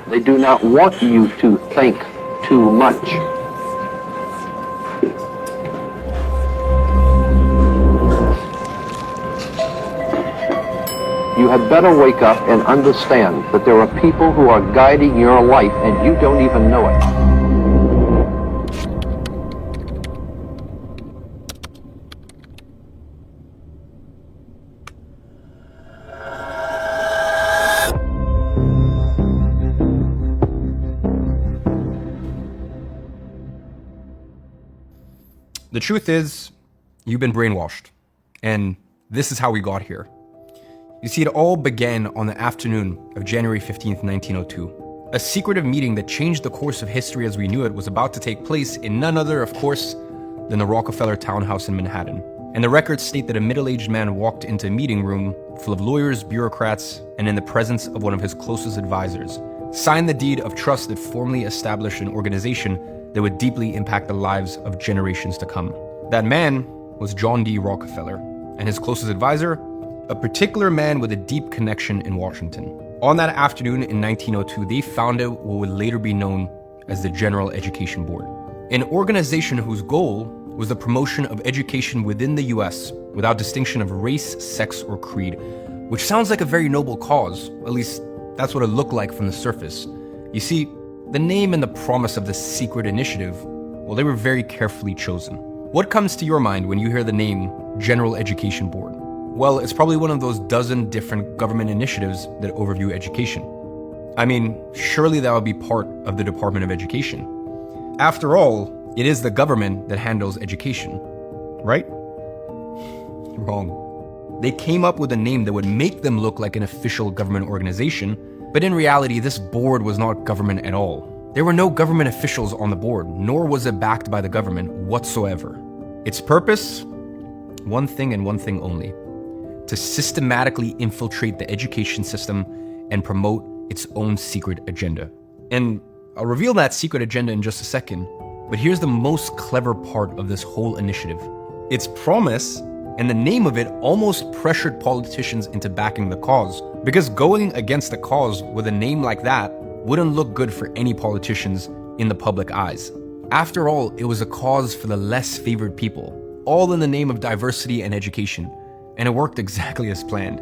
They do not want you to think too much. You had better wake up and understand that there are people who are guiding your life and you don't even know it. The truth is, you've been brainwashed. And this is how we got here. You see, it all began on the afternoon of January 15th, 1902. A secretive meeting that changed the course of history as we knew it was about to take place in none other, of course, than the Rockefeller townhouse in Manhattan. And the records state that a middle-aged man walked into a meeting room full of lawyers, bureaucrats, and in the presence of one of his closest advisors, signed the deed of trust that formally established an organization that would deeply impact the lives of generations to come. That man was John D. Rockefeller, and his closest advisor, a particular man with a deep connection in Washington. On that afternoon in 1902, they founded what would later be known as the General Education Board, an organization whose goal was the promotion of education within the US without distinction of race, sex, or creed, which sounds like a very noble cause. At least that's what it looked like from the surface. You see, the name and the promise of this secret initiative, well, they were very carefully chosen. What comes to your mind when you hear the name General Education Board? Well, it's probably one of those dozen different government initiatives that overview education. I mean, surely that would be part of the Department of Education. After all, it is the government that handles education, right? Wrong. They came up with a name that would make them look like an official government organization, but in reality, this board was not government at all. There were no government officials on the board, nor was it backed by the government whatsoever. Its purpose? One thing and one thing only: to systematically infiltrate the education system and promote its own secret agenda. And I'll reveal that secret agenda in just a second, but here's the most clever part of this whole initiative. Its promise and the name of it almost pressured politicians into backing the cause, because going against the cause with a name like that wouldn't look good for any politicians in the public eyes. After all, it was a cause for the less favored people, all in the name of diversity and education, and it worked exactly as planned.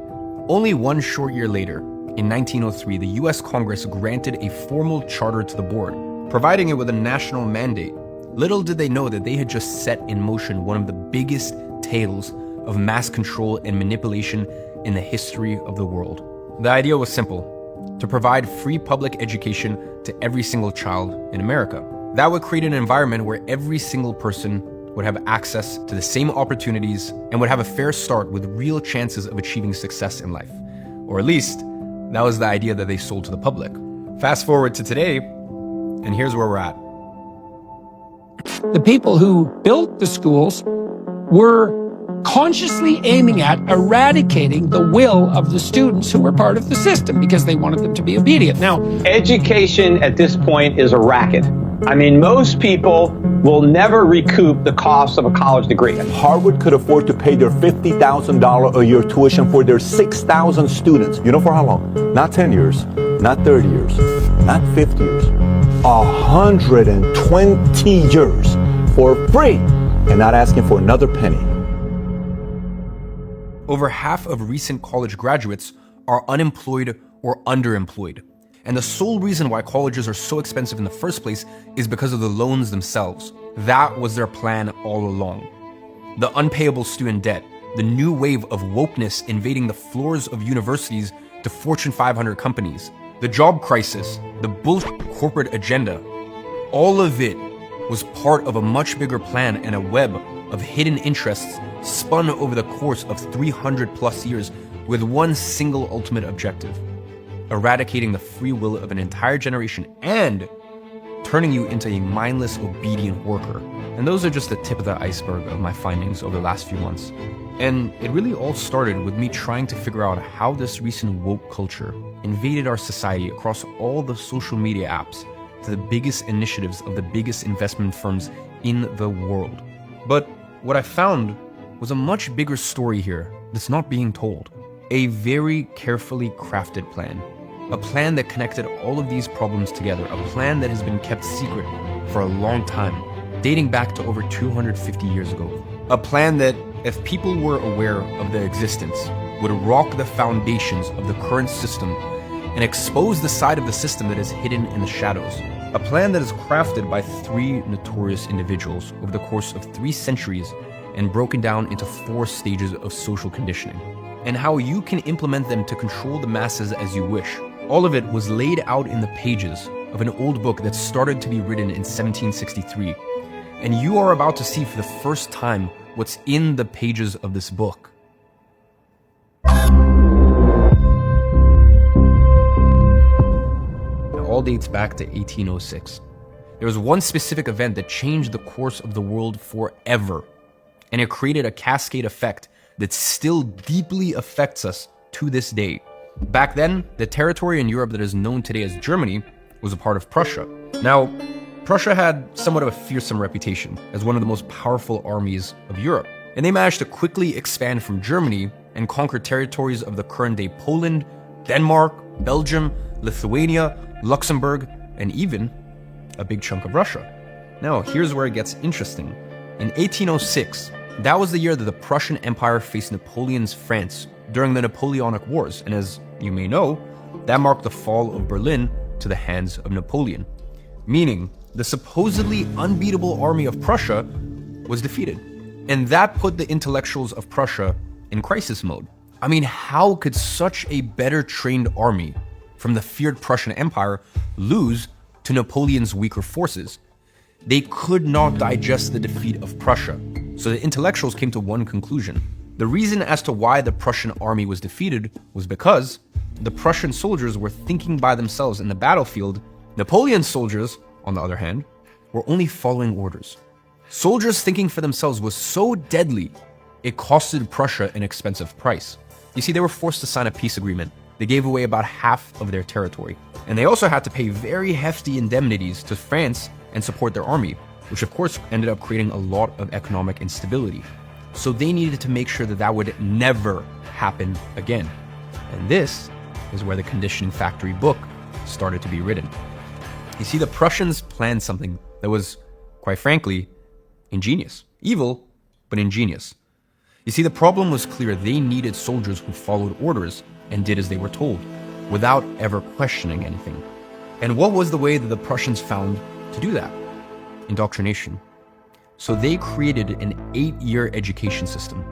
Only one short year later, in 1903, the US Congress granted a formal charter to the board, providing it with a national mandate. Little did they know that they had just set in motion one of the biggest tales of mass control and manipulation in the history of the world. The idea was simple: to provide free public education to every single child in America. That would create an environment where every single person would have access to the same opportunities and would have a fair start with real chances of achieving success in life. Or at least, that was the idea that they sold to the public. Fast forward to today, and here's where we're at. The people who built the schools were consciously aiming at eradicating the will of the students who were part of the system because they wanted them to be obedient. Now, education at this point is a racket. I mean, most people will never recoup the cost of a college degree. Harvard could afford to pay their $50,000 a year tuition for their 6,000 students. You know for how long? Not 10 years, not 30 years, not 50 years, 120 years for free and not asking for another penny. Over half of recent college graduates are unemployed or underemployed. And the sole reason why colleges are so expensive in the first place is because of the loans themselves. That was their plan all along. The unpayable student debt, the new wave of wokeness invading the floors of universities to Fortune 500 companies, the job crisis, the bullshit corporate agenda, all of it was part of a much bigger plan and a web of hidden interests spun over the course of 300 plus years with one single ultimate objective: eradicating the free will of an entire generation and turning you into a mindless, obedient worker. And those are just the tip of the iceberg of my findings over the last few months. And it really all started with me trying to figure out how this recent woke culture invaded our society across all the social media apps to the biggest initiatives of the biggest investment firms in the world. But what I found was a much bigger story here that's not being told. A very carefully crafted plan. A plan that connected all of these problems together, a plan that has been kept secret for a long time, dating back to over 250 years ago. A plan that, if people were aware of their existence, would rock the foundations of the current system and expose the side of the system that is hidden in the shadows. A plan that is crafted by 3 notorious individuals over the course of 3 centuries and broken down into 4 stages of social conditioning, and how you can implement them to control the masses as you wish. All of it was laid out in the pages of an old book that started to be written in 1763, and you are about to see for the first time what's in the pages of this book. It all dates back to 1806. There was one specific event that changed the course of the world forever, and it created a cascade effect that still deeply affects us to this day. Back then, the territory in Europe that is known today as Germany was a part of Prussia. Now, Prussia had somewhat of a fearsome reputation as one of the most powerful armies of Europe, and they managed to quickly expand from Germany and conquer territories of the current-day Poland, Denmark, Belgium, Lithuania, Luxembourg, and even a big chunk of Russia. Now, here's where it gets interesting. In 1806, that was the year that the Prussian Empire faced Napoleon's France during the Napoleonic Wars, and as you may know, that marked the fall of Berlin to the hands of Napoleon, meaning the supposedly unbeatable army of Prussia was defeated. And that put the intellectuals of Prussia in crisis mode. I mean, how could such a better trained army from the feared Prussian Empire lose to Napoleon's weaker forces? They could not digest the defeat of Prussia, so the intellectuals came to one conclusion. The reason as to why the Prussian army was defeated was because the Prussian soldiers were thinking by themselves in the battlefield. Napoleon's soldiers, on the other hand, were only following orders. Soldiers thinking for themselves was so deadly, it costed Prussia an expensive price. You see, they were forced to sign a peace agreement. They gave away about half of their territory. And they also had to pay very hefty indemnities to France and support their army, which of course ended up creating a lot of economic instability. So they needed to make sure that that would never happen again. And this is where the Conditioning Factory book started to be written. You see, the Prussians planned something that was, quite frankly, ingenious. Evil, but ingenious. You see, the problem was clear. They needed soldiers who followed orders and did as they were told, without ever questioning anything. And what was the way that the Prussians found to do that? Indoctrination. So they created an 8-year education system.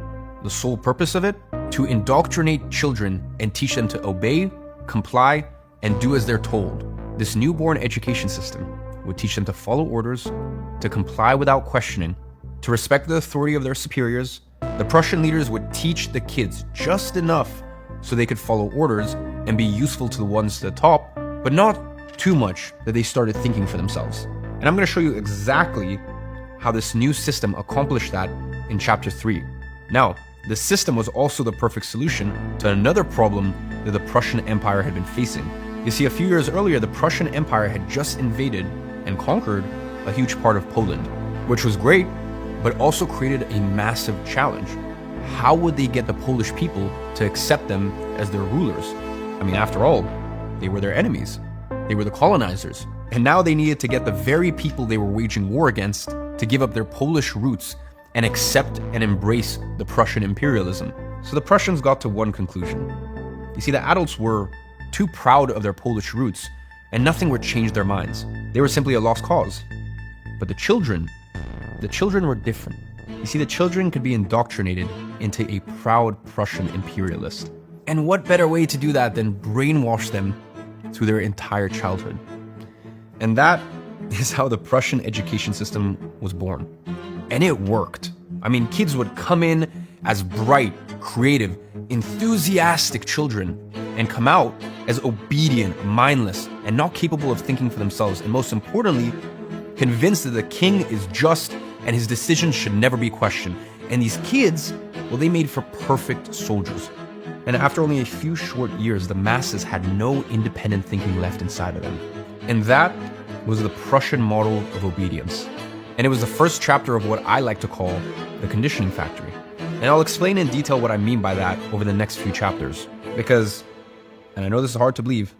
The sole purpose of it? To indoctrinate children and teach them to obey, comply, and do as they're told. This newborn education system would teach them to follow orders, to comply without questioning, to respect the authority of their superiors. The Prussian leaders would teach the kids just enough so they could follow orders and be useful to the ones at the top, but not too much that they started thinking for themselves. And I'm going to show you exactly how this new system accomplished that in chapter 3. Now, the system was also the perfect solution to another problem that the Prussian Empire had been facing. You see, a few years earlier, the Prussian Empire had just invaded and conquered a huge part of Poland, which was great, but also created a massive challenge. How would they get the Polish people to accept them as their rulers? I mean, after all, they were their enemies. They were the colonizers. And now they needed to get the very people they were waging war against to give up their Polish roots and accept and embrace the Prussian imperialism. So the Prussians got to one conclusion. You see, the adults were too proud of their Polish roots, and nothing would change their minds. They were simply a lost cause. But the children were different. You see, the children could be indoctrinated into a proud Prussian imperialist. And what better way to do that than brainwash them through their entire childhood? And that is how the Prussian education system was born. And it worked. I mean, kids would come in as bright, creative, enthusiastic children and come out as obedient, mindless, and not capable of thinking for themselves. And most importantly, convinced that the king is just and his decisions should never be questioned. And these kids, well, they made for perfect soldiers. And after only a few short years, the masses had no independent thinking left inside of them. And that was the Prussian model of obedience. And it was the first chapter of what I like to call the Conditioning Factory. And I'll explain in detail what I mean by that over the next few chapters. Because, and I know this is hard to believe,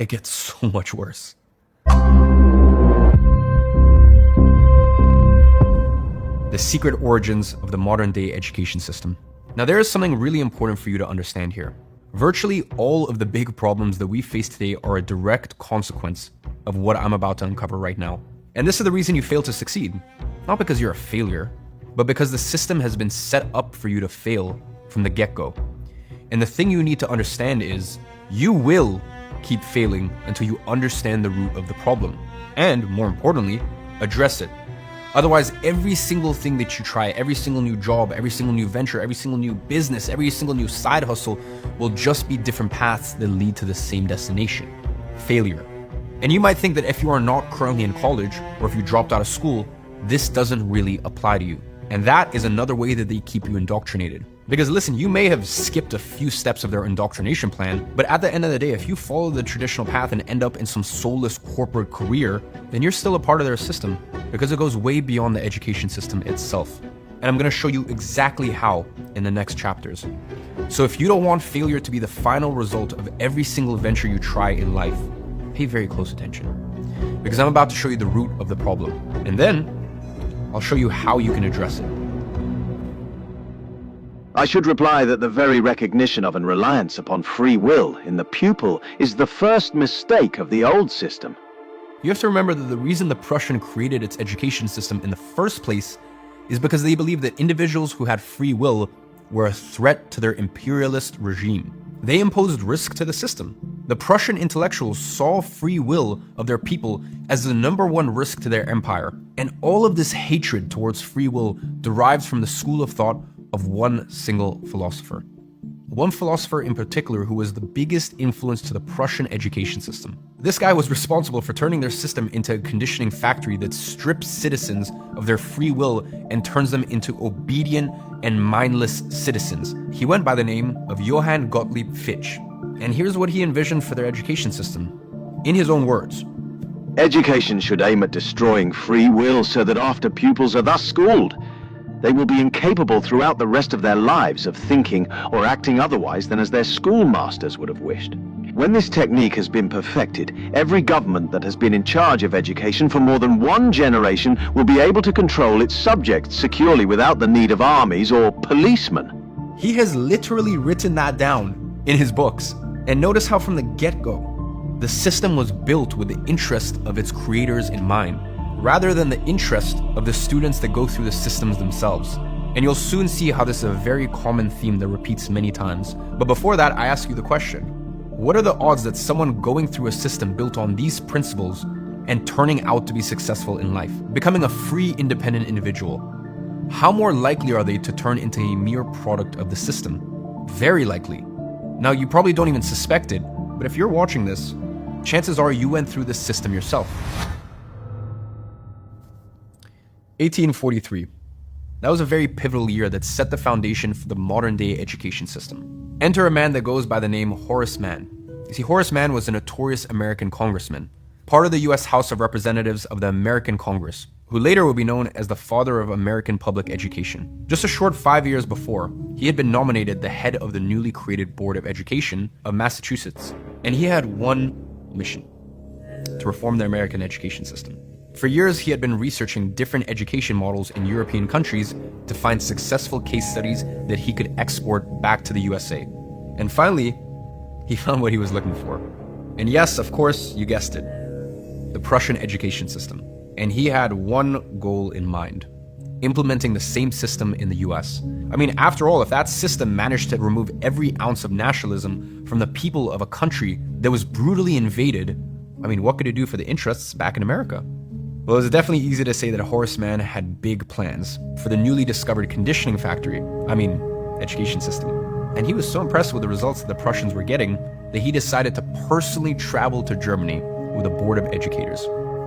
it gets so much worse. The secret origins of the modern day education system. Now, there is something really important for you to understand here. Virtually all of the big problems that we face today are a direct consequence of what I'm about to uncover right now. And this is the reason you fail to succeed. Not because you're a failure, but because the system has been set up for you to fail from the get-go. And the thing you need to understand is you will keep failing until you understand the root of the problem. And more importantly, address it. Otherwise, every single thing that you try, every single new job, every single new venture, every single new business, every single new side hustle will just be different paths that lead to the same destination, failure. And you might think that if you are not currently in college, or if you dropped out of school, this doesn't really apply to you. And that is another way that they keep you indoctrinated. Because listen, you may have skipped a few steps of their indoctrination plan, but at the end of the day, if you follow the traditional path and end up in some soulless corporate career, then you're still a part of their system, because it goes way beyond the education system itself. And I'm gonna show you exactly how in the next chapters. So if you don't want failure to be the final result of every single venture you try in life, pay very close attention. Because I'm about to show you the root of the problem. And then I'll show you how you can address it. I should reply that the very recognition of and reliance upon free will in the pupil is the first mistake of the old system. You have to remember that the reason the Prussian created its education system in the first place is because they believed that individuals who had free will were a threat to their imperialist regime. They imposed risk to the system. The Prussian intellectuals saw free will of their people as the #1 risk to their empire. And all of this hatred towards free will derives from the school of thought of one single philosopher. One philosopher in particular who was the biggest influence to the Prussian education system. This guy was responsible for turning their system into a conditioning factory that strips citizens of their free will and turns them into obedient and mindless citizens. He went by the name of Johann Gottlieb Fichte. And here's what he envisioned for their education system. In his own words, Education should aim at destroying free will so that after pupils are thus schooled, they will be incapable throughout the rest of their lives of thinking or acting otherwise than as their schoolmasters would have wished. When this technique has been perfected, every government that has been in charge of education for more than one generation will be able to control its subjects securely without the need of armies or policemen. he has literally written that down in his books. And notice how from the get-go, the system was built with the interest of its creators in mind, rather than the interest of the students that go through the systems themselves. And you'll soon see how this is a very common theme that repeats many times. But before that, I ask you the question, what are the odds that someone going through a system built on these principles and turning out to be successful in life, becoming a free, independent individual, how more likely are they to turn into a mere product of the system? Very likely. Now, you probably don't even suspect it, but if you're watching this, chances are you went through this system yourself. 1843. That was a very pivotal year that set the foundation for the modern-day education system. Enter a man that goes by the name Horace Mann. You see, Horace Mann was a notorious American congressman, part of the US House of Representatives of the American Congress, who later would be known as the father of American public education. Just a short 5 years before, he had been nominated the head of the newly created Board of Education of Massachusetts, and he had one mission: to reform the American education system. For years, he had been researching different education models in European countries to find successful case studies that he could export back to the USA. And finally, he found what he was looking for. And yes, of course, you guessed it, the Prussian education system. And he had one goal in mind: implementing the same system in the US. I mean, after all, if that system managed to remove every ounce of nationalism from the people of a country that was brutally invaded, I mean, what could it do for the interests back in America? Well, it's definitely easy to say that Horace Mann had big plans for the newly discovered conditioning factory, education system. And he was so impressed with the results that the Prussians were getting that he decided to personally travel to Germany with a board of educators.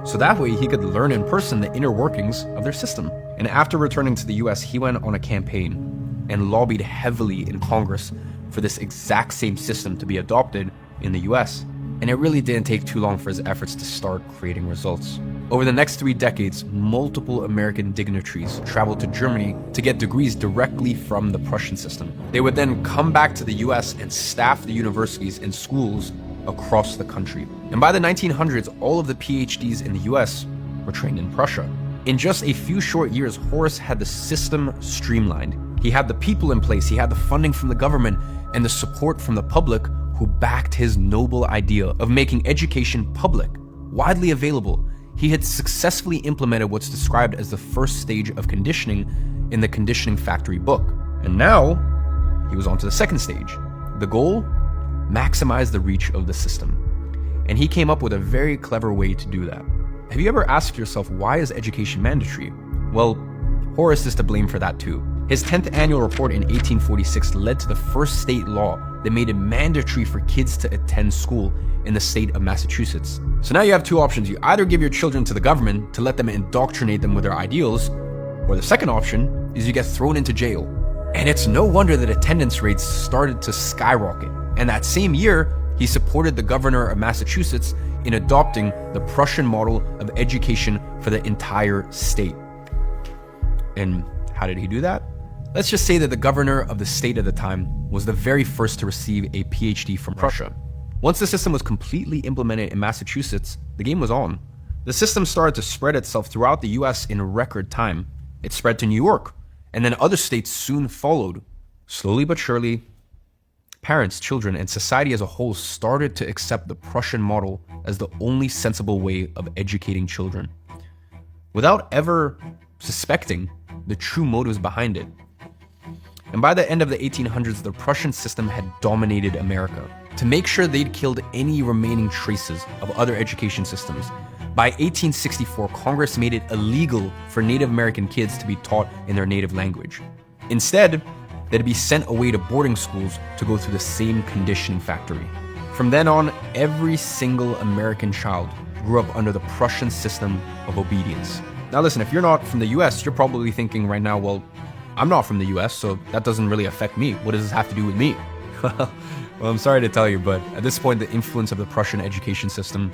So that way he could learn in person the inner workings of their system. And after returning to the US, he went on a campaign and lobbied heavily in Congress for this exact same system to be adopted in the US. And it really didn't take too long for his efforts to start creating results. Over the next 3 decades, multiple American dignitaries traveled to Germany to get degrees directly from the Prussian system. They would then come back to the US and staff the universities and schools across the country. And by the 1900s, all of the PhDs in the US were trained in Prussia. In just a few short years, Horace had the system streamlined. He had the people in place, he had the funding from the government, and the support from the public who backed his noble idea of making education public, widely available. He had successfully implemented what's described as the first stage of conditioning in the Conditioning Factory book. And now, he was on to the second stage. The goal? Maximize the reach of the system. And he came up with a very clever way to do that. Have you ever asked yourself, why is education mandatory? Well, Horace is to blame for that too. His 10th annual report in 1846 led to the first state law that made it mandatory for kids to attend school in the state of Massachusetts. So now you have two options. You either give your children to the government to let them indoctrinate them with their ideals, or the second option is you get thrown into jail. And it's no wonder that attendance rates started to skyrocket. And that same year, he supported the governor of Massachusetts in adopting the Prussian model of education for the entire state. And how did he do that? Let's just say that the governor of the state at the time was the very first to receive a PhD from Prussia. Once the system was completely implemented in Massachusetts, the game was on. The system started to spread itself throughout the US in record time. It spread to New York, and then other states soon followed. Slowly but surely, parents, children, and society as a whole started to accept the Prussian model as the only sensible way of educating children, without ever suspecting the true motives behind it. And by the end of the 1800s, the Prussian system had dominated America. To make sure they'd killed any remaining traces of other education systems, by 1864, Congress made it illegal for Native American kids to be taught in their native language. Instead, they'd be sent away to boarding schools to go through the same conditioning factory. From then on, every single American child grew up under the Prussian system of obedience. Now listen, if you're not from the US, you're probably thinking right now, well, I'm not from the US, so that doesn't really affect me. What does this have to do with me? Well, I'm sorry to tell you, but at this point, the influence of the Prussian education system,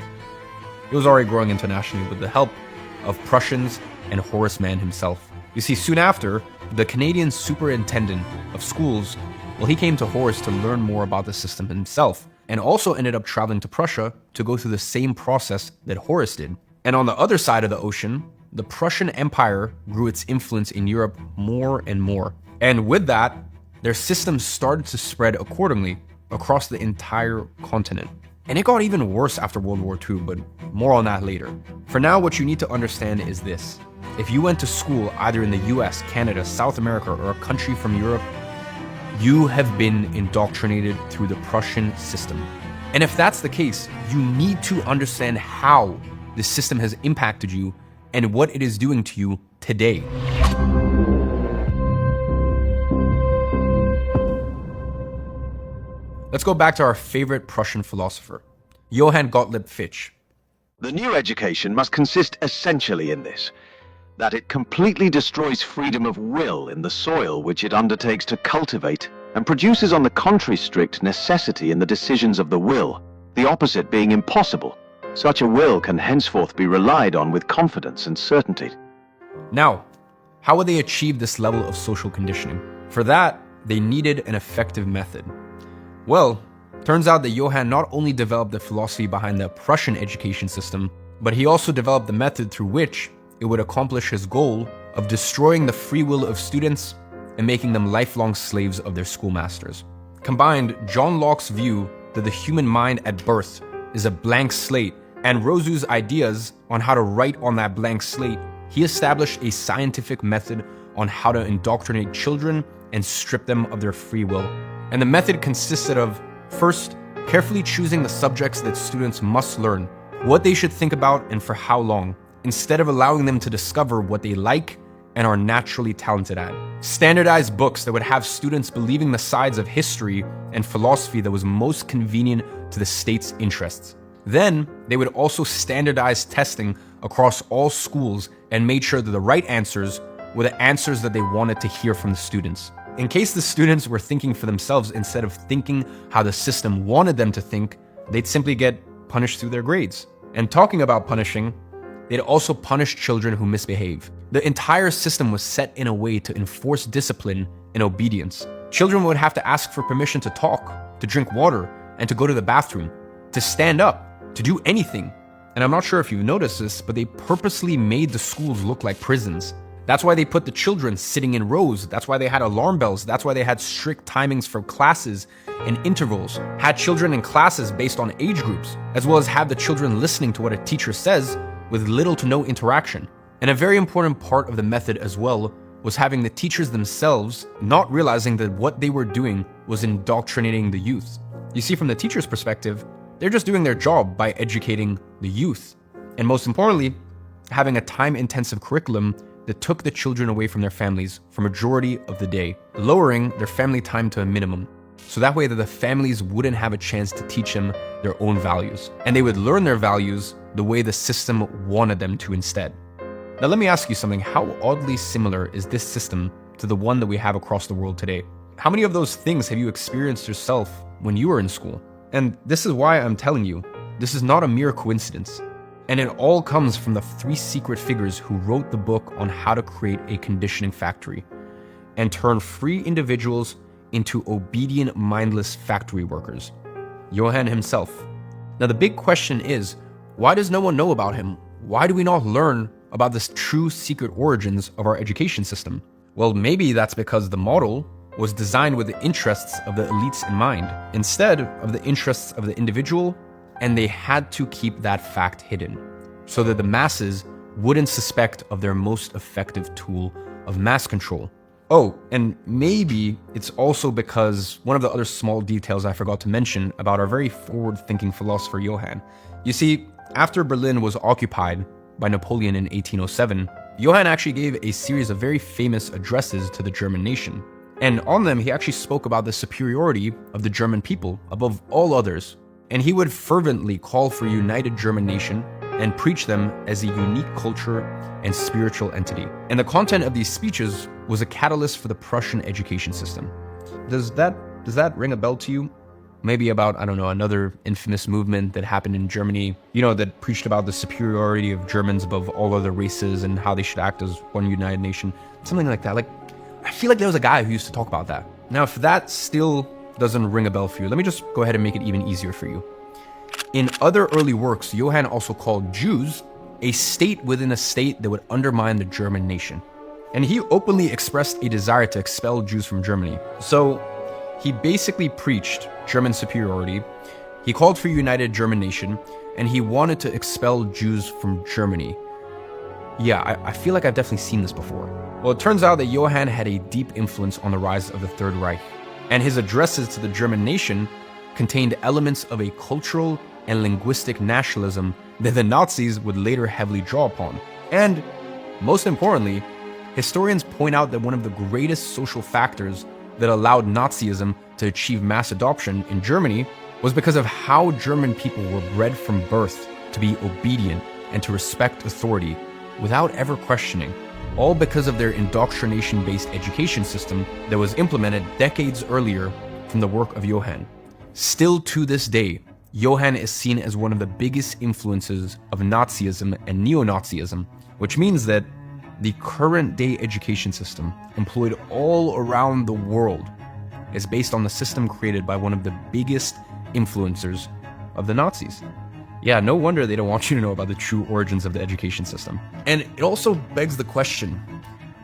it was already growing internationally with the help of Prussians and Horace Mann himself. You see, soon after, the Canadian superintendent of schools, well, he came to Horace to learn more about the system himself, and also ended up traveling to Prussia to go through the same process that Horace did. And on the other side of the ocean, the Prussian Empire grew its influence in Europe more and more. And with that, their systems started to spread accordingly across the entire continent. And it got even worse after World War II, but more on that later. For now, what you need to understand is this. If you went to school either in the US, Canada, South America, or a country from Europe, you have been indoctrinated through the Prussian system. And if that's the case, you need to understand how the system has impacted you and what it is doing to you today. Let's go back to our favorite Prussian philosopher, Johann Gottlieb Fichte. The new education must consist essentially in this, that it completely destroys freedom of will in the soil which it undertakes to cultivate, and produces on the contrary strict necessity in the decisions of the will, the opposite being impossible. Such a will can henceforth be relied on with confidence and certainty. Now, how would they achieve this level of social conditioning? For that, they needed an effective method. Well, turns out that Johann not only developed the philosophy behind the Prussian education system, but he also developed the method through which it would accomplish his goal of destroying the free will of students and making them lifelong slaves of their schoolmasters. Combined, John Locke's view that the human mind at birth is a blank slate, and Rousseau's ideas on how to write on that blank slate, he established a scientific method on how to indoctrinate children and strip them of their free will. And the method consisted of, first, carefully choosing the subjects that students must learn, what they should think about and for how long, instead of allowing them to discover what they like and are naturally talented at. Standardized books that would have students believing the sides of history and philosophy that was most convenient to the state's interests. Then, they would also standardize testing across all schools and made sure that the right answers were the answers that they wanted to hear from the students. In case the students were thinking for themselves instead of thinking how the system wanted them to think, they'd simply get punished through their grades. And talking about punishing, they'd also punish children who misbehave. The entire system was set in a way to enforce discipline and obedience. Children would have to ask for permission to talk, to drink water, and to go to the bathroom, to stand up, to do anything. And I'm not sure if you've noticed this, but they purposely made the schools look like prisons. That's why they put the children sitting in rows. That's why they had alarm bells. That's why they had strict timings for classes and intervals. Had children in classes based on age groups, as well as have the children listening to what a teacher says with little to no interaction. And a very important part of the method as well was having the teachers themselves not realizing that what they were doing was indoctrinating the youth. You see, from the teacher's perspective, they're just doing their job by educating the youth. And most importantly, having a time-intensive curriculum that took the children away from their families for majority of the day, lowering their family time to a minimum. So that way that the families wouldn't have a chance to teach them their own values. And they would learn their values the way the system wanted them to instead. Now let me ask you something. How oddly similar is this system to the one that we have across the world today? How many of those things have you experienced yourself when you were in school? And this is why I'm telling you, this is not a mere coincidence. And it all comes from the three secret figures who wrote the book on how to create a conditioning factory and turn free individuals into obedient, mindless factory workers. Johann himself. Now the big question is, why does no one know about him? Why do we not learn about the true secret origins of our education system? Well, maybe that's because the model was designed with the interests of the elites in mind, instead of the interests of the individual, and they had to keep that fact hidden so that the masses wouldn't suspect of their most effective tool of mass control. Oh, and maybe it's also because one of the other small details I forgot to mention about our very forward-thinking philosopher Johann. You see, after Berlin was occupied by Napoleon in 1807, Johann actually gave a series of very famous addresses to the German nation. And on them, he actually spoke about the superiority of the German people above all others. And he would fervently call for a united German nation and preach them as a unique culture and spiritual entity. And the content of these speeches was a catalyst for the Prussian education system. Does that ring a bell to you? Maybe about, I don't know, another infamous movement that happened in Germany, that preached about the superiority of Germans above all other races and how they should act as one united nation. Something like that. I feel like there was a guy who used to talk about that. Now, if that still doesn't ring a bell for you, let me just go ahead and make it even easier for you. In other early works, Johann also called Jews a state within a state that would undermine the German nation. And he openly expressed a desire to expel Jews from Germany. So he basically preached German superiority, he called for a united German nation, and he wanted to expel Jews from Germany. Yeah, I feel like I've definitely seen this before. Well, it turns out that Johann had a deep influence on the rise of the Third Reich, and his addresses to the German nation contained elements of a cultural and linguistic nationalism that the Nazis would later heavily draw upon. And most importantly, historians point out that one of the greatest social factors that allowed Nazism to achieve mass adoption in Germany was because of how German people were bred from birth to be obedient and to respect authority without ever questioning, all because of their indoctrination-based education system that was implemented decades earlier from the work of Johann. Still to this day, Johann is seen as one of the biggest influences of Nazism and neo-Nazism, which means that the current day education system employed all around the world is based on the system created by one of the biggest influencers of the Nazis. Yeah, no wonder they don't want you to know about the true origins of the education system. And it also begs the question,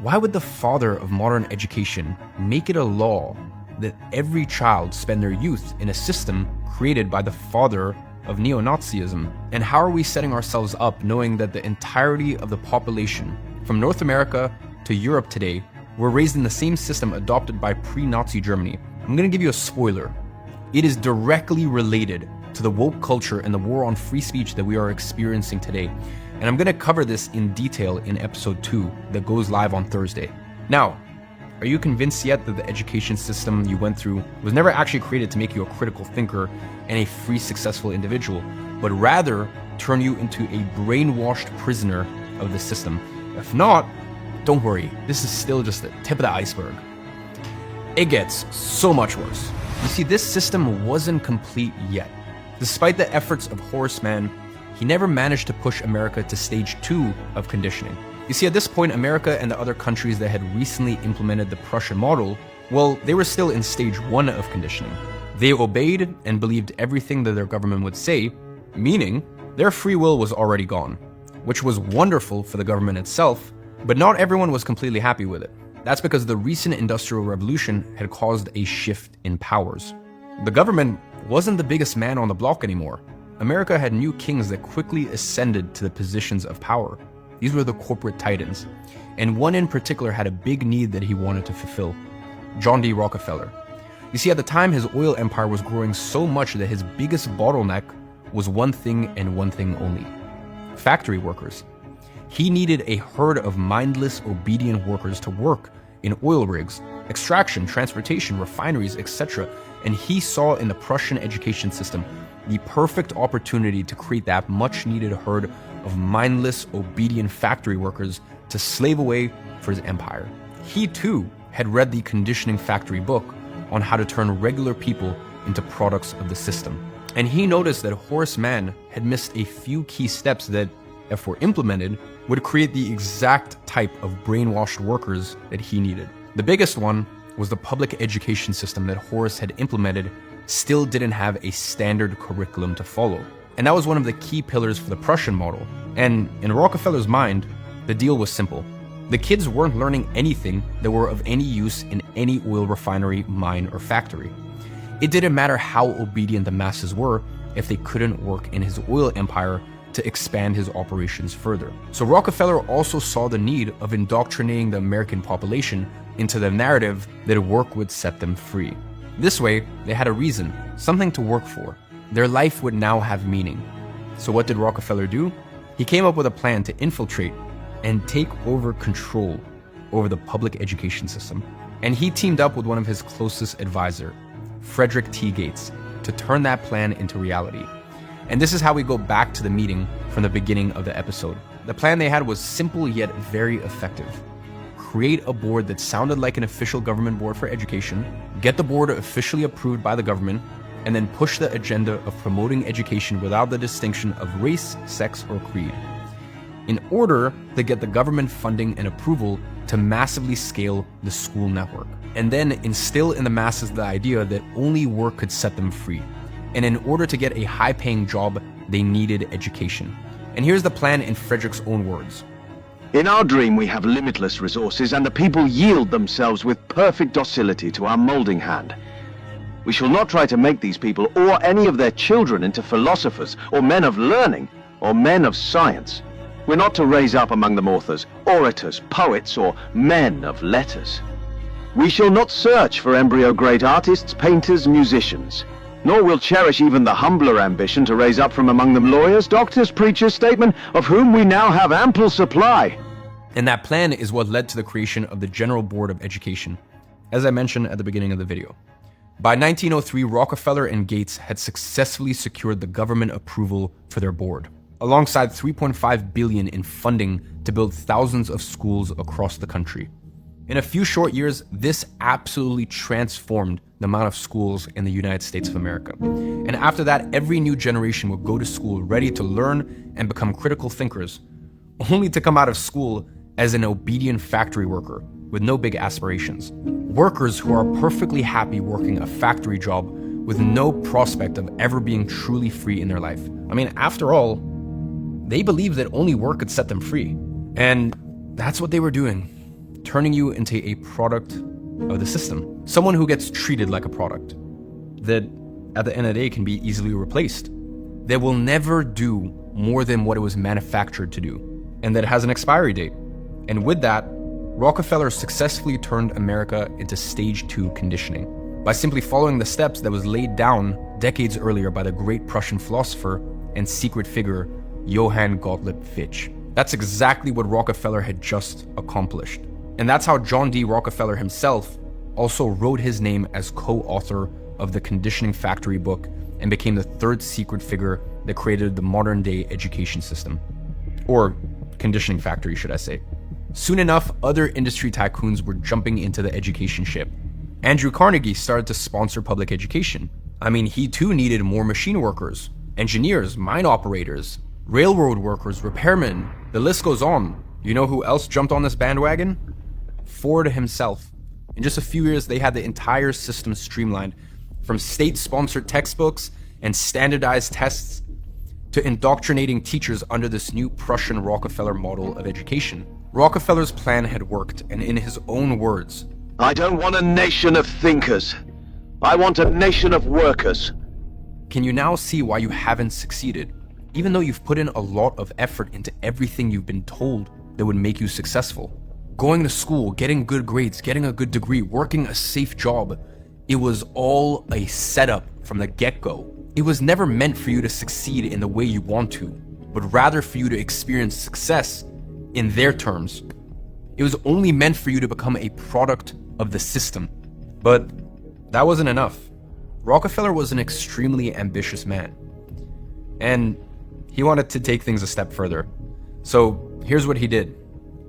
why would the father of modern education make it a law that every child spend their youth in a system created by the father of neo-Nazism? And how are we setting ourselves up knowing that the entirety of the population from North America to Europe today were raised in the same system adopted by pre-Nazi Germany? I'm gonna give you a spoiler. It is directly related to the woke culture and the war on free speech that we are experiencing today. And I'm gonna cover this in detail in episode 2 that goes live on Thursday. Now, are you convinced yet that the education system you went through was never actually created to make you a critical thinker and a free, successful individual, but rather turn you into a brainwashed prisoner of the system? If not, don't worry, this is still just the tip of the iceberg. It gets so much worse. You see, this system wasn't complete yet. Despite the efforts of Horace Mann, he never managed to push America to stage 2 of conditioning. You see, at this point, America and the other countries that had recently implemented the Prussian model, well, they were still in stage 1 of conditioning. They obeyed and believed everything that their government would say, meaning their free will was already gone, which was wonderful for the government itself, but not everyone was completely happy with it. That's because the recent Industrial Revolution had caused a shift in powers. The government wasn't the biggest man on the block anymore. America had new kings that quickly ascended to the positions of power. These were the corporate titans, and one in particular had a big need that he wanted to fulfill: John D. Rockefeller. You see, at the time, his oil empire was growing so much that his biggest bottleneck was one thing and one thing only: factory workers. He needed a herd of mindless, obedient workers to work in oil rigs, extraction, transportation, refineries, etc. And he saw in the Prussian education system the perfect opportunity to create that much-needed herd of mindless, obedient factory workers to slave away for his empire. He too had read the Conditioning Factory book on how to turn regular people into products of the system. And he noticed that Horace Mann had missed a few key steps that, if were implemented, would create the exact type of brainwashed workers that he needed. The biggest one was the public education system that Horace had implemented still didn't have a standard curriculum to follow. And that was one of the key pillars for the Prussian model. And in Rockefeller's mind, the deal was simple. The kids weren't learning anything that were of any use in any oil refinery, mine, or factory. It didn't matter how obedient the masses were if they couldn't work in his oil empire to expand his operations further. So Rockefeller also saw the need of indoctrinating the American population into the narrative that work would set them free. This way, they had a reason, something to work for. Their life would now have meaning. So what did Rockefeller do? He came up with a plan to infiltrate and take over control over the public education system. And he teamed up with one of his closest advisors, Frederick T. Gates, to turn that plan into reality. And this is how we go back to the meeting from the beginning of the episode. The plan they had was simple yet very effective. Create a board that sounded like an official government board for education, get the board officially approved by the government, and then push the agenda of promoting education without the distinction of race, sex, or creed, in order to get the government funding and approval to massively scale the school network, and then instill in the masses the idea that only work could set them free. And in order to get a high-paying job, they needed education. And here's the plan in Frederick's own words. In our dream, we have limitless resources, and the people yield themselves with perfect docility to our molding hand. We shall not try to make these people or any of their children into philosophers or men of learning or men of science. We're not to raise up among them authors, orators, poets, or men of letters. We shall not search for embryo great artists, painters, musicians, nor will cherish even the humbler ambition to raise up from among them lawyers, doctors, preachers, statesmen, of whom we now have ample supply. And that plan is what led to the creation of the General Board of Education, as I mentioned at the beginning of the video. By 1903, Rockefeller and Gates had successfully secured the government approval for their board, alongside $3.5 billion in funding to build thousands of schools across the country. In a few short years, this absolutely transformed the amount of schools in the United States of America. And after that, every new generation would go to school ready to learn and become critical thinkers, only to come out of school as an obedient factory worker with no big aspirations. Workers who are perfectly happy working a factory job with no prospect of ever being truly free in their life. I mean, after all, they believed that only work could set them free. And that's what they were doing, turning you into a product of the system. Someone who gets treated like a product that at the end of the day can be easily replaced. That will never do more than what it was manufactured to do, and that has an expiry date. And with that, Rockefeller successfully turned America into stage 2 conditioning by simply following the steps that was laid down decades earlier by the great Prussian philosopher and secret figure Johann Gottlieb Fichte. That's exactly what Rockefeller had just accomplished. And that's how John D. Rockefeller himself also wrote his name as co-author of the Conditioning Factory book and became the third secret figure that created the modern day education system. Or conditioning factory, should I say. Soon enough, other industry tycoons were jumping into the education ship. Andrew Carnegie started to sponsor public education. I mean, he too needed more machine workers, engineers, mine operators, railroad workers, repairmen, the list goes on. You know who else jumped on this bandwagon? Ford himself. In just a few years, they had the entire system streamlined, from state-sponsored textbooks and standardized tests to indoctrinating teachers under this new Prussian Rockefeller model of education. Rockefeller's plan had worked, and in his own words, I don't want a nation of thinkers. I want a nation of workers. can you now see why you haven't succeeded? Even though you've put in a lot of effort into everything you've been told that would make you successful. Going to school, getting good grades, getting a good degree, working a safe job, it was all a setup from the get-go. It was never meant for you to succeed in the way you want to, but rather for you to experience success in their terms. It was only meant for you to become a product of the system. But that wasn't enough. Rockefeller was an extremely ambitious man. And he wanted to take things a step further. So here's what he did.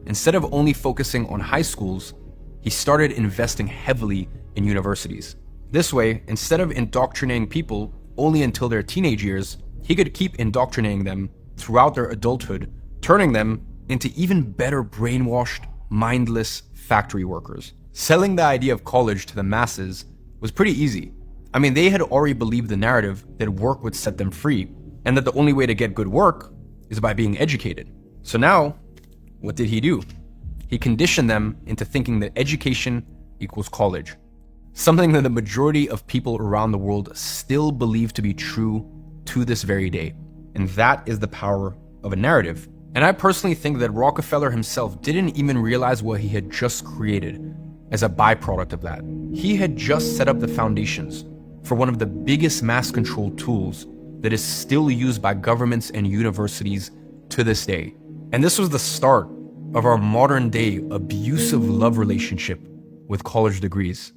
Instead of only focusing on high schools, he started investing heavily in universities. This way, instead of indoctrinating people only until their teenage years, he could keep indoctrinating them throughout their adulthood, turning them into even better brainwashed, mindless factory workers. Selling the idea of college to the masses was pretty easy. I mean, they had already believed the narrative that work would set them free, and that the only way to get good work is by being educated. So now, what did he do? He conditioned them into thinking that education equals college. Something that the majority of people around the world still believe to be true to this very day. And that is the power of a narrative. And I personally think that Rockefeller himself didn't even realize what he had just created as a byproduct of that. He had just set up the foundations for one of the biggest mass control tools that is still used by governments and universities to this day. And this was the start of our modern day abusive love relationship with college degrees.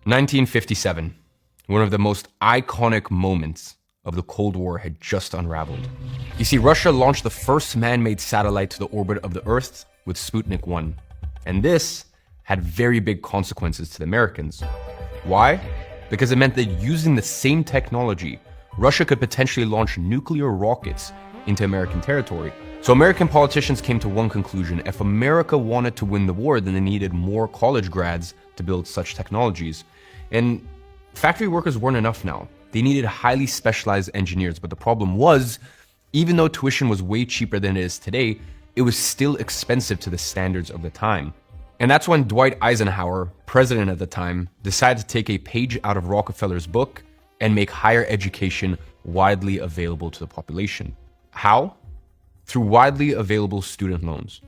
(1957), one of the most iconic moments of the Cold War had just unraveled. You see, Russia launched the first man-made satellite to the orbit of the Earth with Sputnik 1. And this had very big consequences to the Americans. Why? Because it meant that using the same technology, Russia could potentially launch nuclear rockets into American territory. So American politicians came to one conclusion: if America wanted to win the war, then they needed more college grads to build such technologies. And factory workers weren't enough now. They needed highly specialized engineers, but the problem was, even though tuition was way cheaper than it is today, it was still expensive to the standards of the time. And that's when Dwight Eisenhower, president at the time, decided to take a page out of Rockefeller's book and make higher education widely available to the population. How? Through widely available student loans.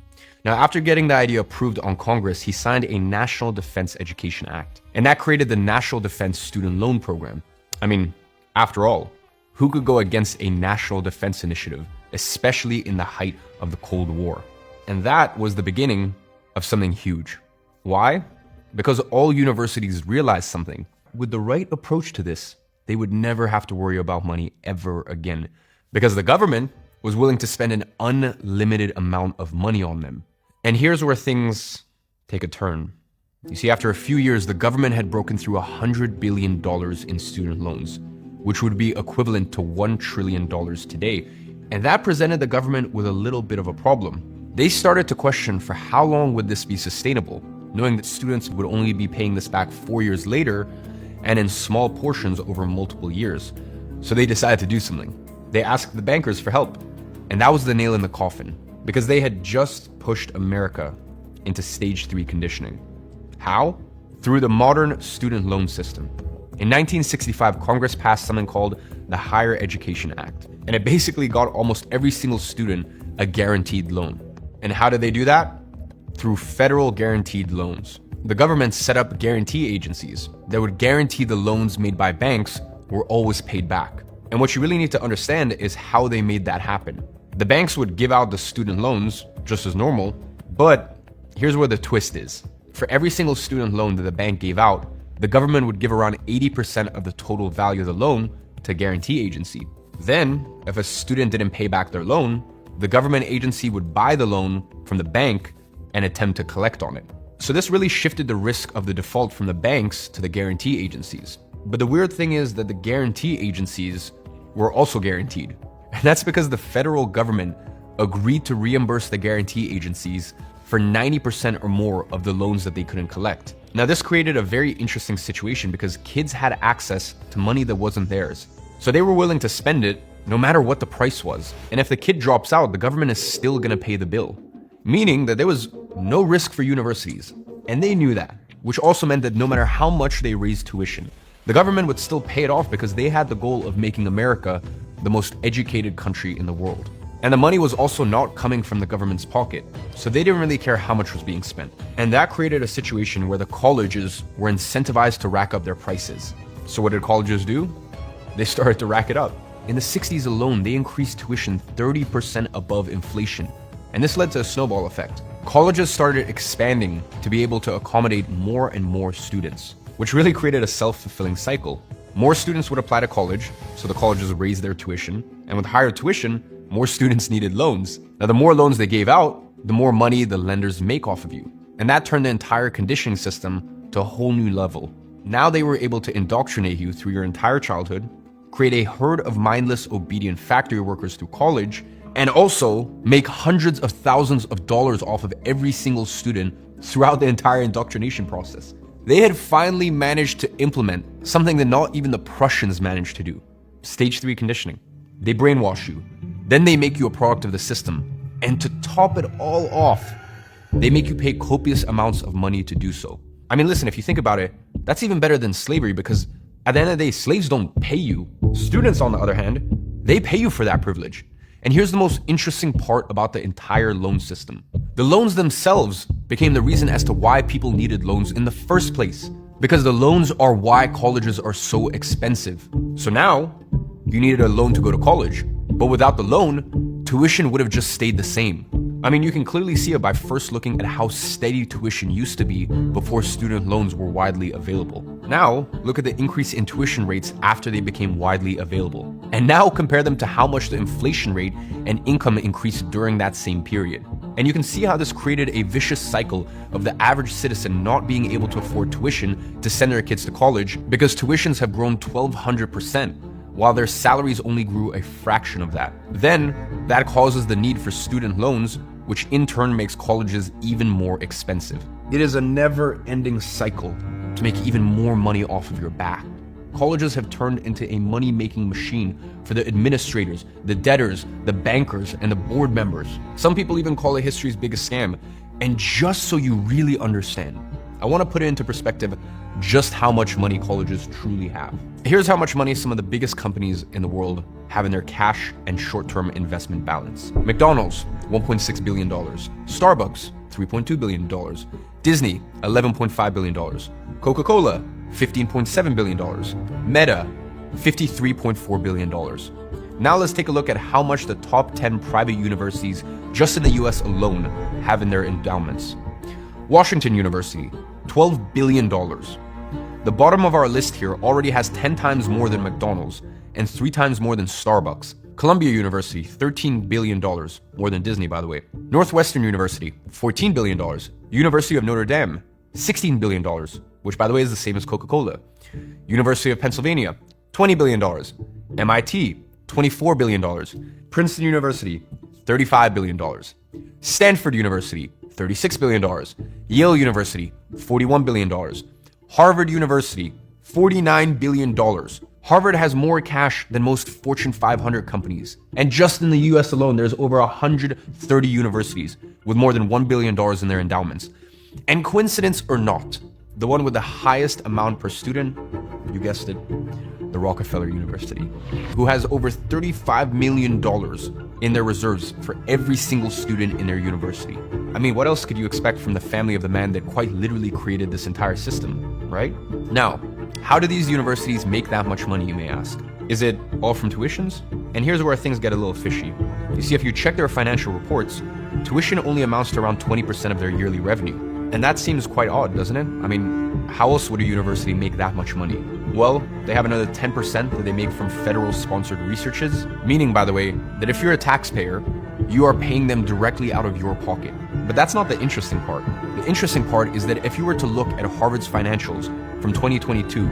Now, after getting the idea approved on Congress, he signed a National Defense Education Act, and that created the National Defense Student Loan Program. I mean, after all, who could go against a national defense initiative, especially in the height of the Cold War? And that was the beginning of something huge. Why? Because all universities realized something. With the right approach to this, they would never have to worry about money ever again, because the government was willing to spend an unlimited amount of money on them. And here's where things take a turn. You see, after a few years, the government had broken through $100 billion in student loans, which would be equivalent to $1 trillion today. And that presented the government with a little bit of a problem. They started to question for how long would this be sustainable, knowing that students would only be paying this back 4 years later and in small portions over multiple years. So they decided to do something. They asked the bankers for help. And that was the nail in the coffin, because they had just pushed America into stage 3 conditioning. How? Through the modern student loan system. In 1965, Congress passed something called the Higher Education Act, and it basically got almost every single student a guaranteed loan. And how did they do that? Through federal guaranteed loans. The government set up guarantee agencies that would guarantee the loans made by banks were always paid back. And what you really need to understand is how they made that happen. The banks would give out the student loans just as normal, but here's where the twist is. For every single student loan that the bank gave out, the government would give around 80% of the total value of the loan to a guarantee agency. Then, if a student didn't pay back their loan, the government agency would buy the loan from the bank and attempt to collect on it. So this really shifted the risk of the default from the banks to the guarantee agencies. But the weird thing is that the guarantee agencies were also guaranteed. And that's because the federal government agreed to reimburse the guarantee agencies for 90% or more of the loans that they couldn't collect. Now, this created a very interesting situation because kids had access to money that wasn't theirs. So they were willing to spend it no matter what the price was. And if the kid drops out, the government is still gonna pay the bill. Meaning that there was no risk for universities. And they knew that, which also meant that no matter how much they raised tuition, the government would still pay it off because they had the goal of making America the most educated country in the world. And the money was also not coming from the government's pocket, so they didn't really care how much was being spent. And that created a situation where the colleges were incentivized to rack up their prices. So what did colleges do? They started to rack it up. In the 60s alone, they increased tuition 30% above inflation. And this led to a snowball effect. Colleges started expanding to be able to accommodate more and more students, which really created a self-fulfilling cycle. More students would apply to college, so the colleges raised their tuition. And with higher tuition, more students needed loans. Now, the more loans they gave out, the more money the lenders make off of you. And that turned the entire conditioning system to a whole new level. Now they were able to indoctrinate you through your entire childhood, create a herd of mindless, obedient factory workers through college, and also make hundreds of thousands of dollars off of every single student throughout the entire indoctrination process. They had finally managed to implement something that not even the Prussians managed to do. Stage 3 conditioning. They brainwash you. Then they make you a product of the system. And to top it all off, they make you pay copious amounts of money to do so. I mean, listen, if you think about it, that's even better than slavery because at the end of the day, slaves don't pay you. Students, on the other hand, they pay you for that privilege. And here's the most interesting part about the entire loan system. The loans themselves became the reason as to why people needed loans in the first place. Because the loans are why colleges are so expensive. So now, you needed a loan to go to college. But without the loan, tuition would have just stayed the same. I mean, you can clearly see it by first looking at how steady tuition used to be before student loans were widely available. Now, look at the increase in tuition rates after they became widely available. And now compare them to how much the inflation rate and income increased during that same period. And you can see how this created a vicious cycle of the average citizen not being able to afford tuition to send their kids to college because tuitions have grown 1,200%. While their salaries only grew a fraction of that. Then, that causes the need for student loans, which in turn makes colleges even more expensive. It is a never-ending cycle to make even more money off of your back. Colleges have turned into a money-making machine for the administrators, the debtors, the bankers, and the board members. Some people even call it history's biggest scam. And just so you really understand, I want to put it into perspective just how much money colleges truly have. Here's how much money some of the biggest companies in the world have in their cash and short-term investment balance. McDonald's, $1.6 billion. Starbucks, $3.2 billion. Disney, $11.5 billion. Coca-Cola, $15.7 billion. Meta, $53.4 billion. Now let's take a look at how much the top 10 private universities just in the US alone have in their endowments. Washington University, $12 billion. The bottom of our list here already has 10 times more than McDonald's and 3 times more than Starbucks. Columbia University, $13 billion, more than Disney, by the way. Northwestern University, $14 billion. University of Notre Dame, $16 billion, which, by the way, is the same as Coca-Cola. University of Pennsylvania, $20 billion. MIT, $24 billion. Princeton University, $35 billion. Stanford University, $36 billion. Yale University, $41 billion. Harvard University, $49 billion. Harvard has more cash than most Fortune 500 companies. And just in the US alone, there's over 130 universities with more than $1 billion in their endowments. And coincidence or not, the one with the highest amount per student, you guessed it, the Rockefeller University, who has over $35 million in their reserves for every single student in their university. I mean, what else could you expect from the family of the man that quite literally created this entire system, right? Now, how do these universities make that much money, you may ask? Is it all from tuitions? And here's where things get a little fishy. You see, if you check their financial reports, tuition only amounts to around 20% of their yearly revenue. And that seems quite odd, doesn't it? I mean, how else would a university make that much money? Well, they have another 10% that they make from federal-sponsored researches, meaning, by the way, that if you're a taxpayer, you are paying them directly out of your pocket. But that's not the interesting part. The interesting part is that if you were to look at Harvard's financials from 2022,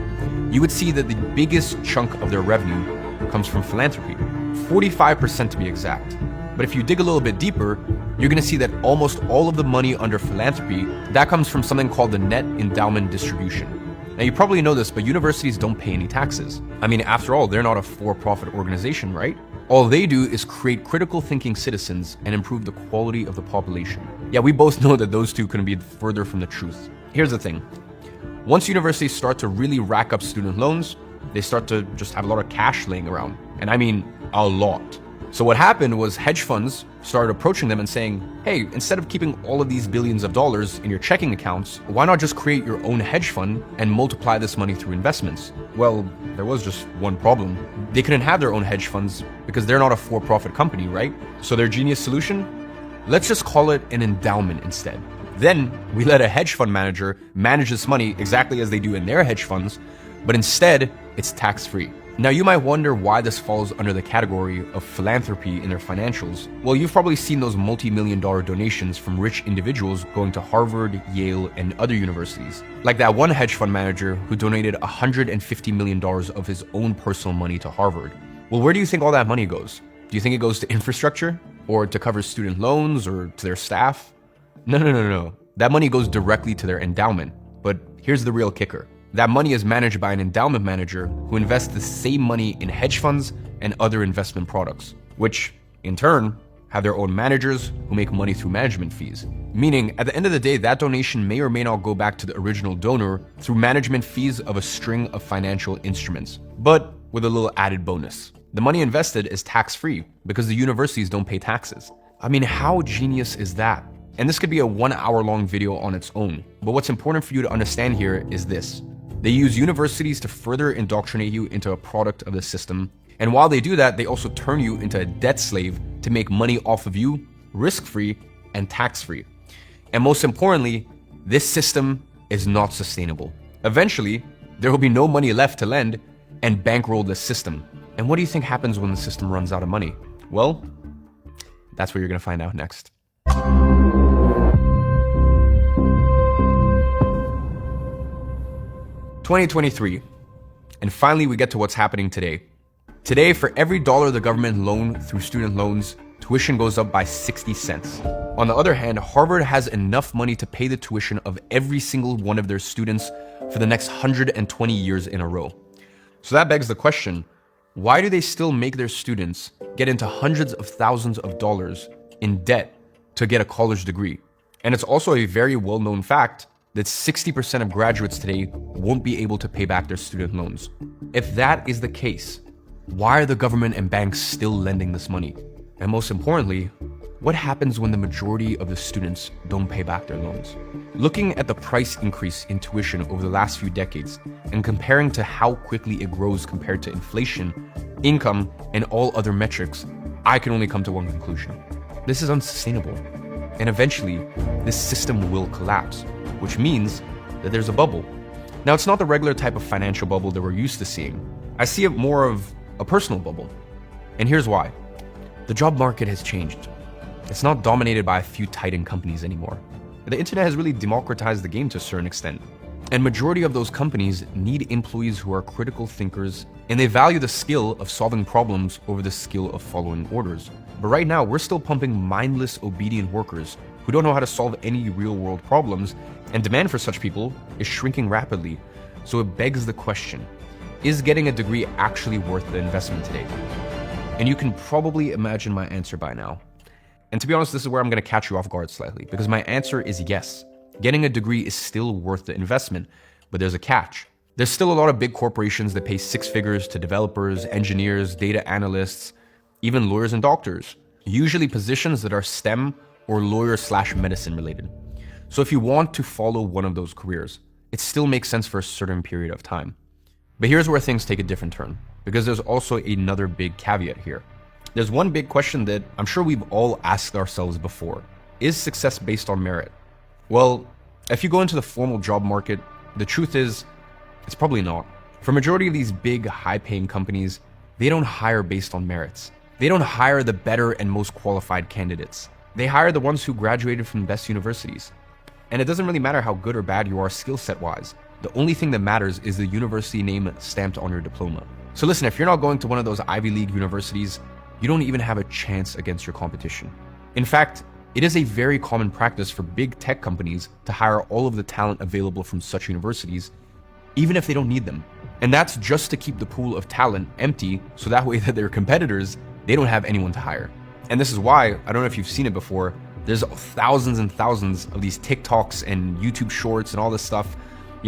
you would see that the biggest chunk of their revenue comes from philanthropy, 45% to be exact. But if you dig a little bit deeper, you're going to see that almost all of the money under philanthropy, that comes from something called the net endowment distribution. Now, you probably know this, but universities don't pay any taxes. I mean, after all, they're not a for-profit organization, right? All they do is create critical thinking citizens and improve the quality of the population. Yeah, we both know that those two couldn't be further from the truth. Here's the thing. Once universities start to really rack up student loans, they start to just have a lot of cash laying around. And I mean, a lot. So what happened was hedge funds started approaching them and saying, hey, instead of keeping all of these billions of dollars in your checking accounts, why not just create your own hedge fund and multiply this money through investments? Well, there was just one problem. They couldn't have their own hedge funds because they're not a for-profit company, right? So their genius solution? Let's just call it an endowment instead. Then we let a hedge fund manager manage this money exactly as they do in their hedge funds, but instead it's tax-free. Now, you might wonder why this falls under the category of philanthropy in their financials. Well, you've probably seen those multi-million-dollar donations from rich individuals going to Harvard, Yale, and other universities. Like that one hedge fund manager who donated $150 million of his own personal money to Harvard. Well, where do you think all that money goes? Do you think it goes to infrastructure? Or to cover student loans? Or to their staff? No. That money goes directly to their endowment. But here's the real kicker. That money is managed by an endowment manager who invests the same money in hedge funds and other investment products, which, in turn, have their own managers who make money through management fees. Meaning, at the end of the day, that donation may or may not go back to the original donor through management fees of a string of financial instruments, but with a little added bonus. The money invested is tax-free because the universities don't pay taxes. I mean, how genius is that? And this could be a 1 hour long video on its own, but what's important for you to understand here is this. They use universities to further indoctrinate you into a product of the system. And while they do that, they also turn you into a debt slave to make money off of you, risk-free and tax-free. And most importantly, this system is not sustainable. Eventually, there will be no money left to lend and bankroll the system. And what do you think happens when the system runs out of money? Well, that's what you're going to find out next. 2023, and finally we get to what's happening today. Today, for every dollar the government loan through student loans, tuition goes up by 60 cents. On the other hand, Harvard has enough money to pay the tuition of every single one of their students for the next 120 years in a row. So that begs the question, why do they still make their students get into hundreds of thousands of dollars in debt to get a college degree? And it's also a very well-known fact that 60% of graduates today won't be able to pay back their student loans. If that is the case, why are the government and banks still lending this money? And most importantly, what happens when the majority of the students don't pay back their loans? Looking at the price increase in tuition over the last few decades and comparing to how quickly it grows compared to inflation, income, and all other metrics, I can only come to one conclusion. This is unsustainable. And eventually, this system will collapse, which means that there's a bubble. Now, it's not the regular type of financial bubble that we're used to seeing. I see it more of a personal bubble. And here's why. The job market has changed. It's not dominated by a few titan companies anymore. The internet has really democratized the game to a certain extent. And majority of those companies need employees who are critical thinkers, and they value the skill of solving problems over the skill of following orders. But right now, we're still pumping mindless, obedient workers who don't know how to solve any real-world problems, and demand for such people is shrinking rapidly. So it begs the question, is getting a degree actually worth the investment today? And you can probably imagine my answer by now. And to be honest, this is where I'm going to catch you off guard slightly, because my answer is yes. Getting a degree is still worth the investment, but there's a catch. There's still a lot of big corporations that pay six figures to developers, engineers, data analysts, even lawyers and doctors, usually positions that are STEM or lawyer/medicine related. So if you want to follow one of those careers, it still makes sense for a certain period of time. But here's where things take a different turn, because there's also another big caveat here. There's one big question that I'm sure we've all asked ourselves before. Is success based on merit? Well, if you go into the formal job market, the truth is, it's probably not. For a majority of these big, high-paying companies, they don't hire based on merits. They don't hire the better and most qualified candidates. They hire the ones who graduated from the best universities. And it doesn't really matter how good or bad you are skill set-wise. The only thing that matters is the university name stamped on your diploma. So listen, if you're not going to one of those Ivy League universities, you don't even have a chance against your competition. In fact, it is a very common practice for big tech companies to hire all of the talent available from such universities, even if they don't need them. And that's just to keep the pool of talent empty, so that way that their competitors, they don't have anyone to hire. And this is why, I don't know if you've seen it before, there's thousands and thousands of these TikToks and YouTube shorts and all this stuff,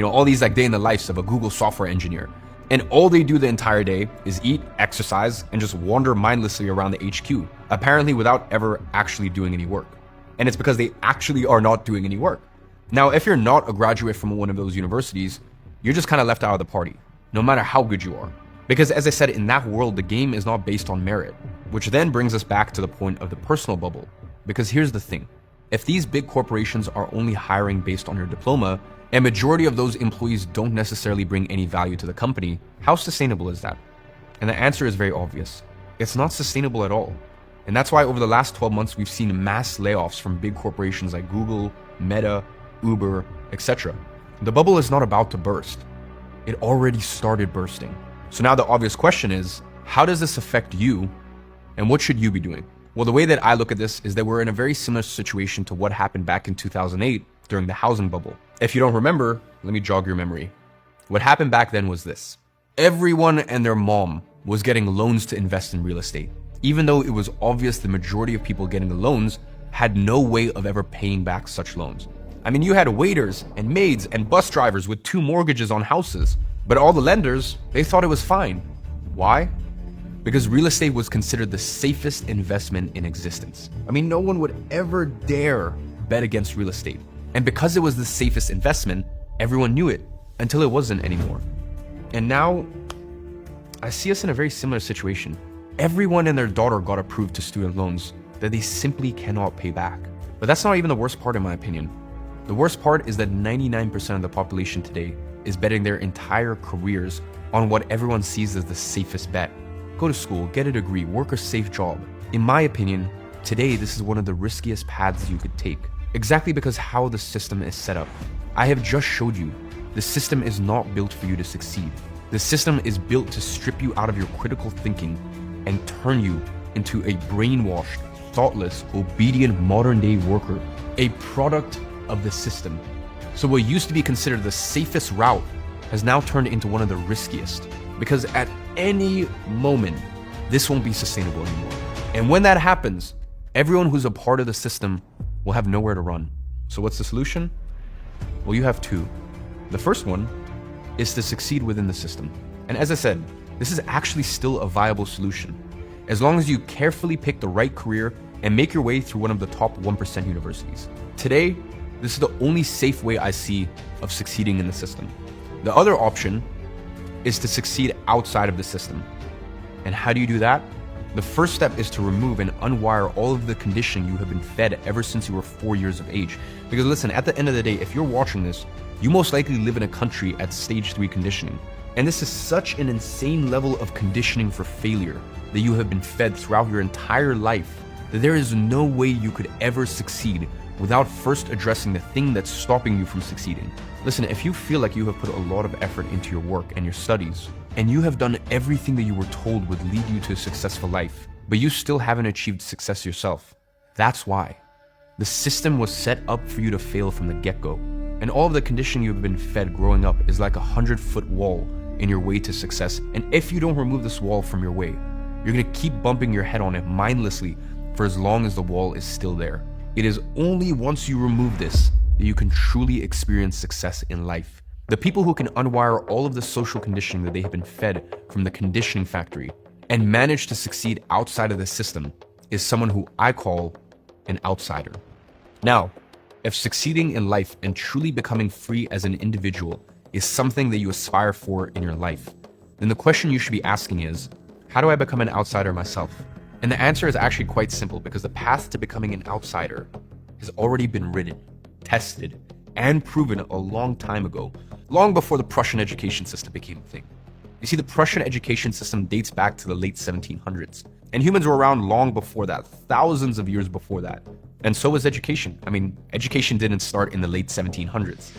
all these like day in the lives of a Google software engineer. And all they do the entire day is eat, exercise, and just wander mindlessly around the HQ, apparently without ever actually doing any work. And it's because they actually are not doing any work. Now, if you're not a graduate from one of those universities, you're just kind of left out of the party, no matter how good you are. Because as I said, in that world, the game is not based on merit, which then brings us back to the point of the personal bubble. Because here's the thing, if these big corporations are only hiring based on your diploma, and majority of those employees don't necessarily bring any value to the company, how sustainable is that? And the answer is very obvious. It's not sustainable at all. And that's why over the last 12 months, we've seen mass layoffs from big corporations like Google, Meta, Uber, etc. The bubble is not about to burst. It already started bursting. So now the obvious question is, how does this affect you and what should you be doing? Well, the way that I look at this is that we're in a very similar situation to what happened back in 2008 during the housing bubble. If you don't remember, let me jog your memory. What happened back then was this. Everyone and their mom was getting loans to invest in real estate, even though it was obvious the majority of people getting the loans had no way of ever paying back such loans. I mean, you had waiters and maids and bus drivers with 2 mortgages on houses, but all the lenders, they thought it was fine. Why? Because real estate was considered the safest investment in existence. I mean, no one would ever dare bet against real estate. And because it was the safest investment, everyone knew it until it wasn't anymore. And now, I see us in a very similar situation. Everyone and their daughter got approved to student loans that they simply cannot pay back. But that's not even the worst part in my opinion. The worst part is that 99% of the population today is betting their entire careers on what everyone sees as the safest bet. Go to school, get a degree, work a safe job. In my opinion, today this is one of the riskiest paths you could take. Exactly because how the system is set up. I have just showed you, the system is not built for you to succeed. The system is built to strip you out of your critical thinking and turn you into a brainwashed, thoughtless, obedient modern-day worker, a product of the system. So what used to be considered the safest route has now turned into one of the riskiest, because at any moment, this won't be sustainable anymore. And when that happens, everyone who's a part of the system will have nowhere to run. So what's the solution? Well, you have 2. The first one is to succeed within the system. And as I said, this is actually still a viable solution, as long as you carefully pick the right career and make your way through one of the top 1% universities. Today, this is the only safe way I see of succeeding in the system. The other option is to succeed outside of the system. And how do you do that? The first step is to remove and unwire all of the conditioning you have been fed ever since you were 4 years of age. Because listen, at the end of the day, if you're watching this, you most likely live in a country at stage 3 conditioning. And this is such an insane level of conditioning for failure that you have been fed throughout your entire life that there is no way you could ever succeed without first addressing the thing that's stopping you from succeeding. Listen, if you feel like you have put a lot of effort into your work and your studies, and you have done everything that you were told would lead you to a successful life, but you still haven't achieved success yourself, that's why. The system was set up for you to fail from the get-go. And all of the conditioning you've been fed growing up is like a 100-foot wall in your way to success. And if you don't remove this wall from your way, you're gonna keep bumping your head on it mindlessly for as long as the wall is still there. It is only once you remove this that you can truly experience success in life. The people who can unwire all of the social conditioning that they have been fed from the conditioning factory and manage to succeed outside of the system is someone who I call an outsider. Now, if succeeding in life and truly becoming free as an individual is something that you aspire for in your life, then the question you should be asking is, how do I become an outsider myself? And the answer is actually quite simple, because the path to becoming an outsider has already been written, tested, and proven a long time ago, long before the Prussian education system became a thing. You see, the Prussian education system dates back to the late 1700s, and humans were around long before that, thousands of years before that. And so was education. I mean, education didn't start in the late 1700s.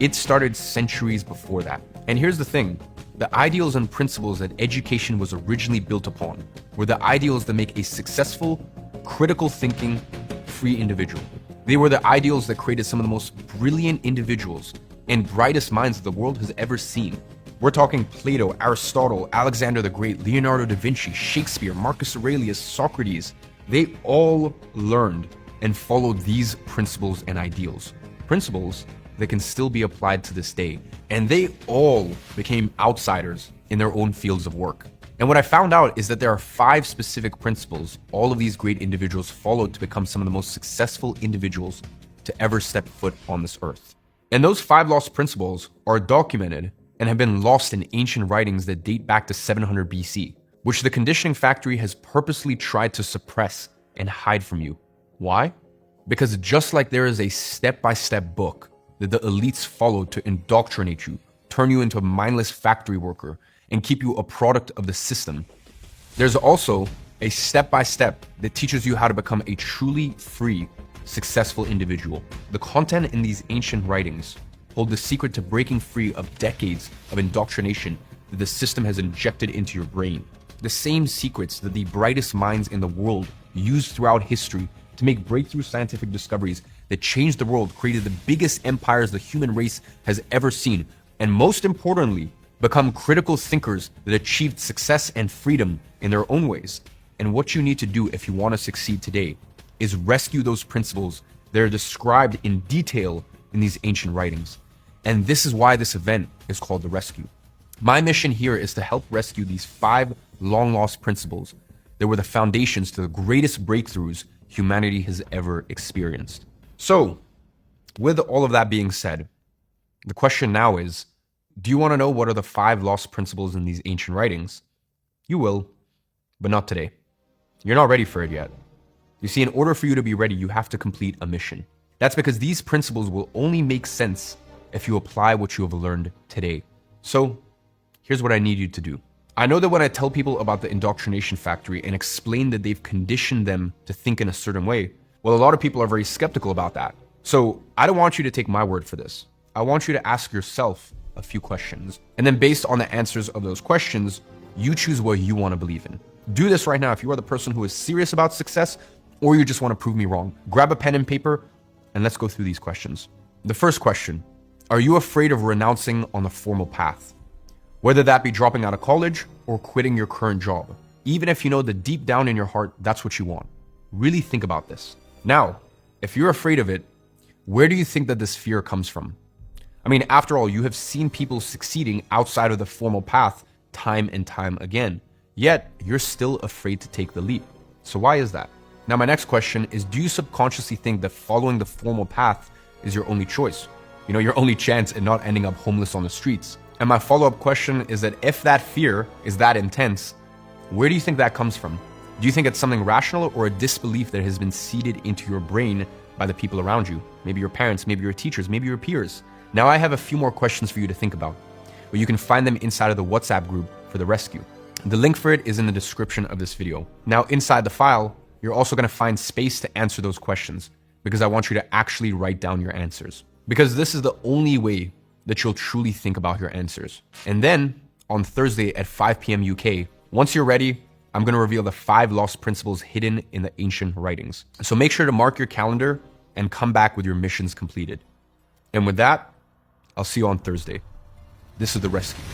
It started centuries before that. And here's the thing, The ideals and principles that education was originally built upon were the ideals that make a successful, critical thinking, free individual. They were the ideals that created some of the most brilliant individuals and brightest minds the world has ever seen. We're talking Plato, Aristotle, Alexander the Great, Leonardo da Vinci, Shakespeare, Marcus Aurelius, Socrates. They all learned and followed these principles and ideals. Principles that can still be applied to this day. And they all became outsiders in their own fields of work. And what I found out is that there are 5 specific principles all of these great individuals followed to become some of the most successful individuals to ever step foot on this earth. And those 5 lost principles are documented and have been lost in ancient writings that date back to 700 BC, which the conditioning factory has purposely tried to suppress and hide from you. Why? Because just like there is a step-by-step book that the elites followed to indoctrinate you, turn you into a mindless factory worker, and keep you a product of the system, there's also a step-by-step that teaches you how to become a truly free, successful individual. The content in these ancient writings hold the secret to breaking free of decades of indoctrination that the system has injected into your brain. The same secrets that the brightest minds in the world used throughout history to make breakthrough scientific discoveries that changed the world, created the biggest empires the human race has ever seen, and most importantly, become critical thinkers that achieved success and freedom in their own ways. And what you need to do if you want to succeed today is rescue those principles that are described in detail in these ancient writings. And this is why this event is called The Rescue. My mission here is to help rescue these 5 long-lost principles that were the foundations to the greatest breakthroughs humanity has ever experienced. So, with all of that being said, the question now is, do you want to know what are the 5 lost principles in these ancient writings? You will, but not today. You're not ready for it yet. You see, in order for you to be ready, you have to complete a mission. That's because these principles will only make sense if you apply what you have learned today. So, here's what I need you to do. I know that when I tell people about the indoctrination factory and explain that they've conditioned them to think in a certain way, well, a lot of people are very skeptical about that. So, I don't want you to take my word for this. I want you to ask yourself a few questions. And then based on the answers of those questions, you choose what you want to believe in. Do this right now if you are the person who is serious about success or you just want to prove me wrong. Grab a pen and paper and let's go through these questions. The first question, are you afraid of renouncing on the formal path? Whether that be dropping out of college or quitting your current job, even if you know that deep down in your heart, that's what you want. Really think about this. Now, if you're afraid of it, where do you think that this fear comes from? I mean, after all, you have seen people succeeding outside of the formal path time and time again, yet you're still afraid to take the leap. So why is that? Now, my next question is, do you subconsciously think that following the formal path is your only choice? You know, your only chance at not ending up homeless on the streets? And my follow-up question is that if that fear is that intense, where do you think that comes from? Do you think it's something rational or a disbelief that has been seeded into your brain by the people around you? Maybe your parents, maybe your teachers, maybe your peers. Now I have a few more questions for you to think about, but you can find them inside of the WhatsApp group for the rescue. The link for it is in the description of this video. Now inside the file, you're also going to find space to answer those questions because I want you to actually write down your answers. Because this is the only way that you'll truly think about your answers. And then on Thursday at 5 p.m. UK, once you're ready, I'm going to reveal the 5 lost principles hidden in the ancient writings. So make sure to mark your calendar and come back with your missions completed. And with that, I'll see you on Thursday. This is The Rescue.